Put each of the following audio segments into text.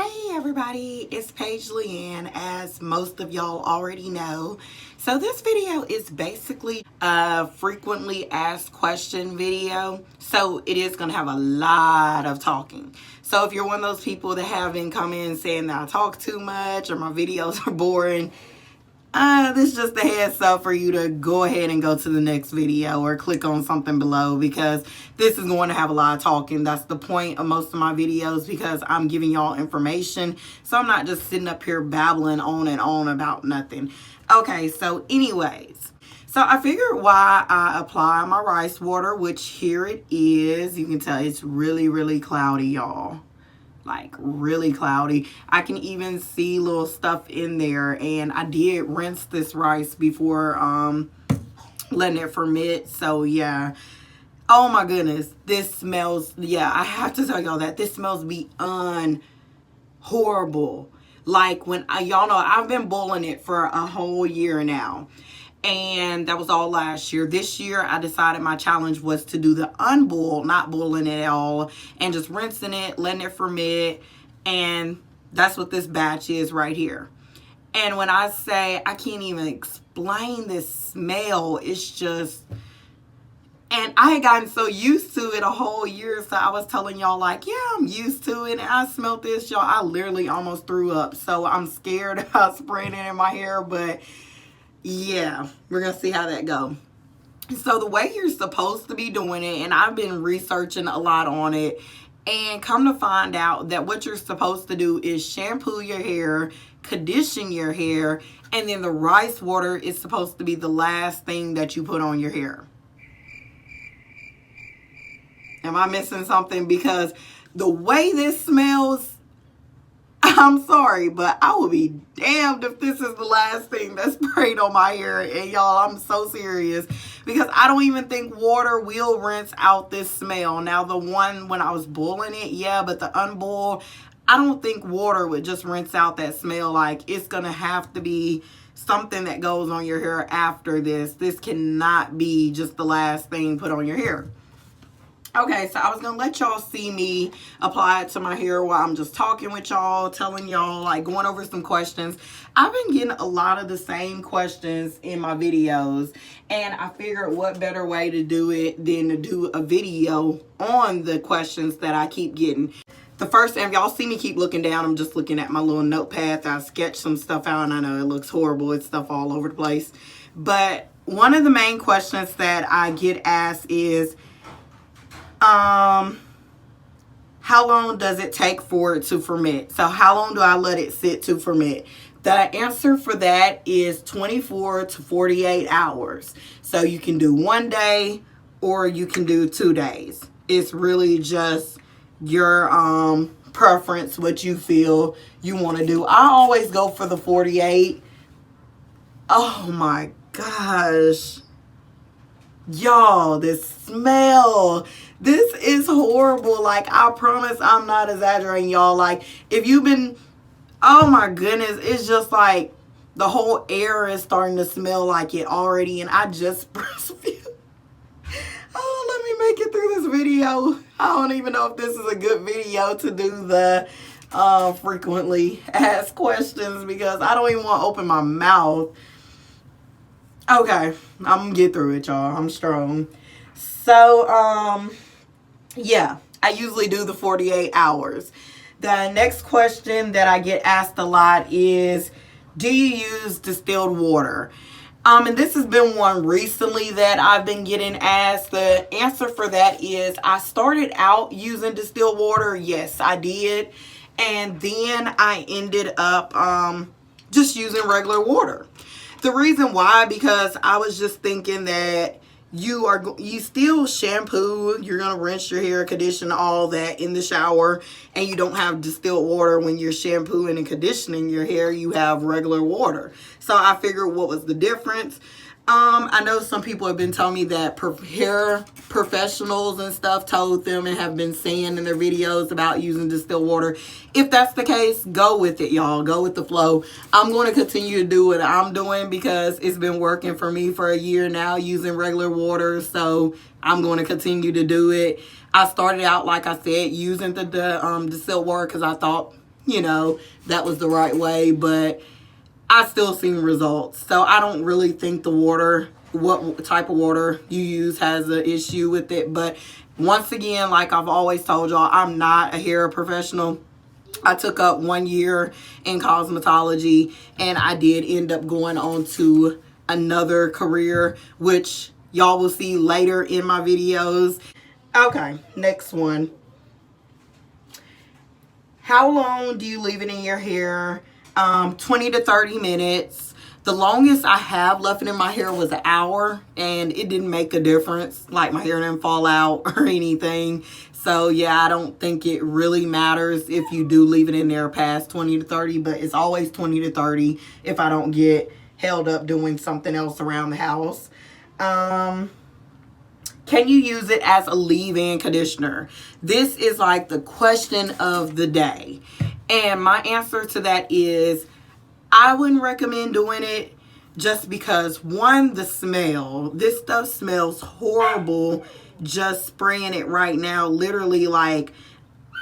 Hey everybody, it's Paige Leanne, as most of y'all already know. So this video is basically a frequently asked question video. So it is going to have a lot of talking. So if you're one of those people that have been coming saying that I talk too much or my videos are boring, this is just a heads up for you to go ahead and go to the next video or click on something below, because this is going to have a lot of talking. That's the point of most of my videos, because I'm giving y'all information. So I'm not just sitting up here babbling on and on about nothing. Okay, so anyways. So I figured why I apply my rice water, which here it is. You can tell it's really, really cloudy, y'all. Like really cloudy. I can even see little stuff in there, and I did rinse this rice before letting it ferment. So yeah, oh my goodness, this smells, yeah, I have to tell y'all that this smells beyond horrible. Like when y'all know I've been boiling it for a whole year now, and that was all last year. This year, I decided my challenge was to do the unboil, not boiling it at all, and just rinsing it, letting it ferment. And that's what this batch is right here. And when I say I can't even explain this smell, it's just, and I had gotten so used to it a whole year. So I was telling y'all like, yeah, I'm used to it. And I smelled this, y'all. I literally almost threw up. So I'm scared about spraying it in my hair, but yeah, we're gonna see how that go. So the way you're supposed to be doing it, and I've been researching a lot on it, and come to find out that what you're supposed to do is shampoo your hair, condition your hair, and then the rice water is supposed to be the last thing that you put on your hair. Am I missing something? Because the way this smells, I'm sorry, but I will be damned if this is the last thing that's sprayed on my hair. And y'all, I'm so serious, because I don't even think water will rinse out this smell. Now, the one when I was boiling it, yeah, but the unboiled, I don't think water would just rinse out that smell. Like, it's going to have to be something that goes on your hair after this. This cannot be just the last thing put on your hair. Okay, so I was going to let y'all see me apply it to my hair while I'm just talking with y'all, telling y'all, like, going over some questions. I've been getting a lot of the same questions in my videos, and I figured what better way to do it than to do a video on the questions that I keep getting. The first time, y'all see me keep looking down, I'm just looking at my little notepad that I sketched some stuff out, and I know it looks horrible. It's stuff all over the place. But one of the main questions that I get asked is, how long does it take for it to ferment? So how long do I let it sit to ferment? The answer for that is 24 to 48 hours. So you can do 1 day or you can do 2 days. It's really just your preference, what you feel you want to do. I always go for the 48. Oh my gosh. Y'all, this smell, this is horrible. Like, I promise I'm not exaggerating, y'all. Like, if you've been, oh my goodness, it's just like the whole air is starting to smell like it already, and I just breastfeed. Oh, let me make it through this video. I don't even know if this is a good video to do the frequently asked questions, because I don't even want to open my mouth. Okay, I'm gonna get through it, y'all. I'm strong. So, yeah, I usually do the 48 hours. The next question that I get asked a lot is, do you use distilled water? And this has been one recently that I've been getting asked. The answer for that is, I started out using distilled water. Yes, I did. And then I ended up just using regular water. The reason why, because I was just thinking that you still shampoo, you're going to rinse your hair, condition, all that in the shower, and you don't have distilled water when you're shampooing and conditioning your hair. You have regular water. So I figured, what was the difference? I know some people have been telling me that hair professionals and stuff told them and have been saying in their videos about using distilled water. If that's the case, go with it, y'all. Go with the flow. I'm going to continue to do what I'm doing, because it's been working for me for a year now using regular water. So I'm going to continue to do it. I started out, like I said, using the distilled water because I thought you know, that was the right way, but I still seen results. So I don't really think the water, what type of water you use, has an issue with it. But once again, like I've always told y'all, I'm not a hair professional. I took up 1 year in cosmetology, and I did end up going on to another career, which y'all will see later in my videos. Okay, next one. How long do you leave it in your hair? 20 to 30 minutes. The longest I have left it in my hair was an hour, and it didn't make a difference. Like, my hair didn't fall out or anything. So yeah, I don't think it really matters if you do leave it in there past 20 to 30, but it's always 20 to 30 if I don't get held up doing something else around the house. Can you use it as a leave-in conditioner? This is like the question of the day. And my answer to that is I wouldn't recommend doing it, just because, one, the smell. This stuff smells horrible just spraying it right now. Literally, like,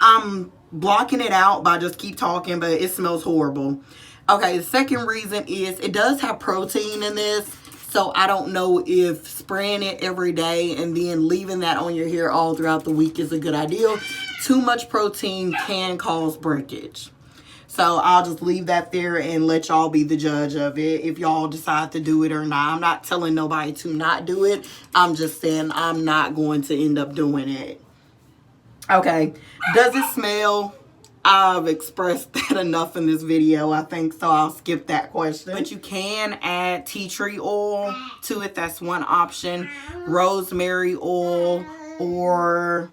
I'm blocking it out by just keep talking, but it smells horrible. Okay, the second reason is it does have protein in this. So I don't know if spraying it every day and then leaving that on your hair all throughout the week is a good idea. Too much protein can cause breakage. So I'll just leave that there and let y'all be the judge of it if y'all decide to do it or not. I'm not telling nobody to not do it. I'm just saying I'm not going to end up doing it. Okay, does it smell? I've expressed that enough in this video, I think, so I'll skip that question. But you can add tea tree oil to it. That's one option. Rosemary oil or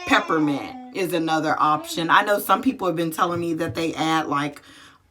peppermint is another option. I know some people have been telling me that they add like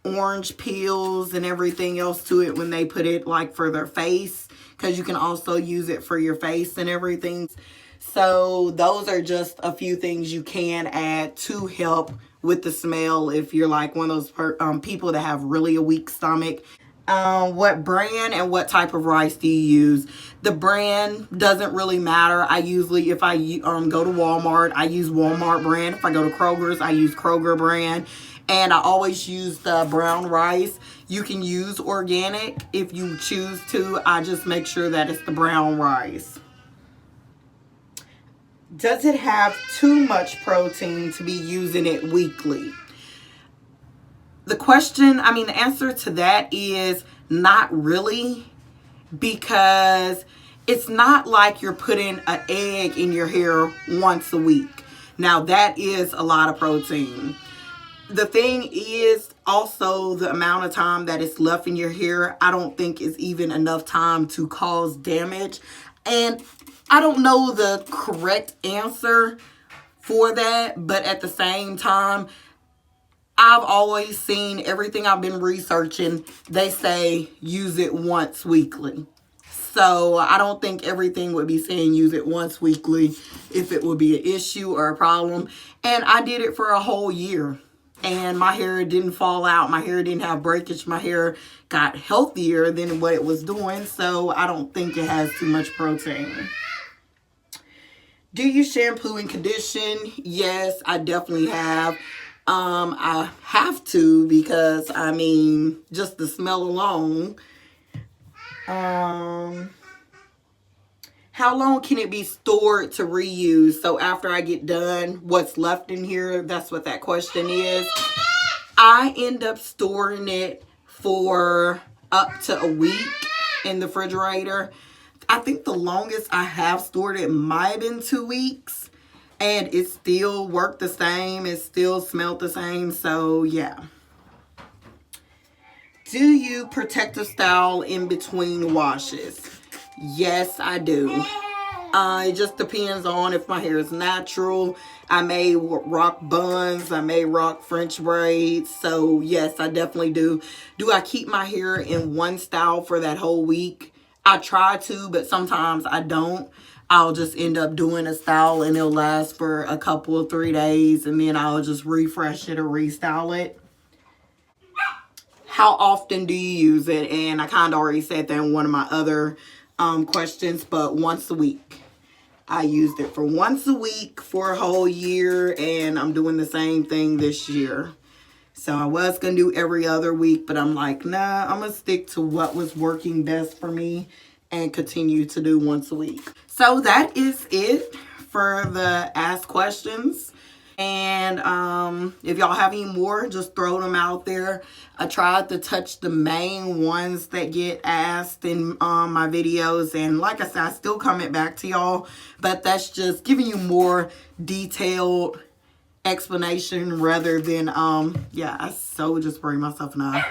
orange peels and everything else to it when they put it like for their face, because you can also use it for your face and everything. So those are just a few things you can add to help with the smell if you're like one of those people that have really a weak stomach. What brand and what type of rice do you use? The brand doesn't really matter. I usually, if I go to Walmart, I use Walmart brand. If I go to Kroger's, I use Kroger brand. And I always use the brown rice. You can use organic if you choose to. I just make sure that it's the brown rice. Does it have too much protein to be using it weekly? The answer to that is not really, because it's not like you're putting an egg in your hair once a week. Now, that is a lot of protein. The thing is also the amount of time that it's left in your hair, I don't think is even enough time to cause damage. And I don't know the correct answer for that, but at the same time, I've always seen everything I've been researching, they say use it once weekly. So I don't think everything would be saying use it once weekly if it would be an issue or a problem. And I did it for a whole year, and my hair didn't fall out. My hair didn't have breakage. My hair got healthier than what it was doing. So I don't think it has too much protein. Do you shampoo and condition? Yes, I definitely have. I have to, because just the smell alone. How long can it be stored to reuse? So after I get done, what's left in here? That's what that question is. I end up storing it for up to a week in the refrigerator. I think the longest I have stored it might have been 2 weeks, and it still worked the same. It still smelled the same. So yeah. Do you protective style in between washes? Yes, I do. It just depends on if my hair is natural. I may rock buns. I may rock French braids. So yes, I definitely do. Do I keep my hair in one style for that whole week? I try to, but sometimes I don't. I'll just end up doing a style and it'll last for a couple of 3 days, and then I'll just refresh it or restyle it. How often do you use it? And I kind of already said that in one of my other questions, but once a week. I used it for once a week for a whole year, and I'm doing the same thing this year. So I was going to do every other week, but I'm like, nah, I'm going to stick to what was working best for me and continue to do once a week. So that is it for the Ask Questions. And if y'all have any more, just throw them out there. I tried to touch the main ones that get asked in my videos. And like I said, I still comment back to y'all. But that's just giving you more detailed explanation rather than, yeah, I so just sprayed myself in the eye.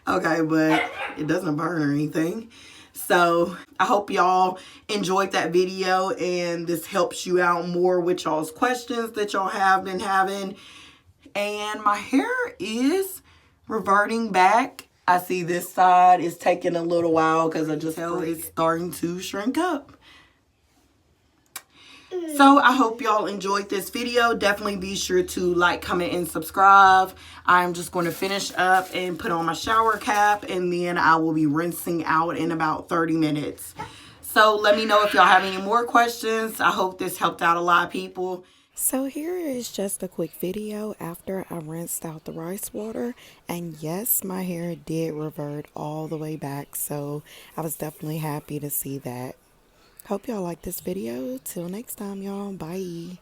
Okay, but it doesn't burn or anything. So I hope y'all enjoyed that video and this helps you out more with y'all's questions that y'all have been having. And my hair is reverting back. I see this side is taking a little while because I just feel it's starting to shrink up. So I hope y'all enjoyed this video. Definitely be sure to like, comment, and subscribe. I'm just going to finish up and put on my shower cap, and then I will be rinsing out in about 30 minutes. So let me know if y'all have any more questions. I hope this helped out a lot of people. So here is just a quick video after I rinsed out the rice water, and yes, my hair did revert all the way back, so I was definitely happy to see that. Hope y'all like this video. Till next time, y'all. Bye.